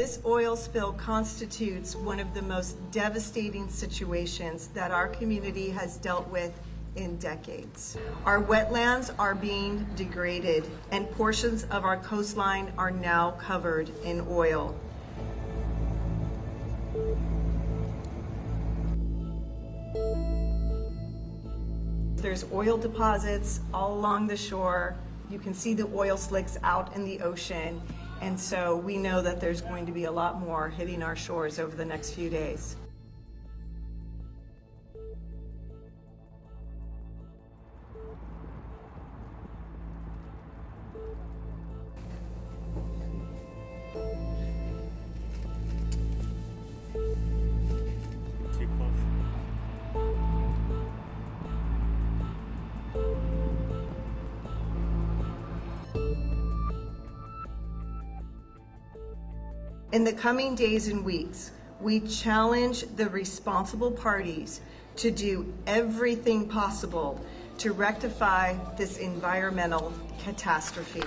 This oil spill constitutes one of the most devastating situations that our community has dealt with in decades. Our wetlands are being degraded and portions of our coastline are now covered in oil. There's oil deposits all along the shore. You can see the oil slicks out in the ocean. And so we know that there's going to be a lot more hitting our shores over the next few days. In the coming days and weeks, we challenge the responsible parties to do everything possible to rectify this environmental catastrophe.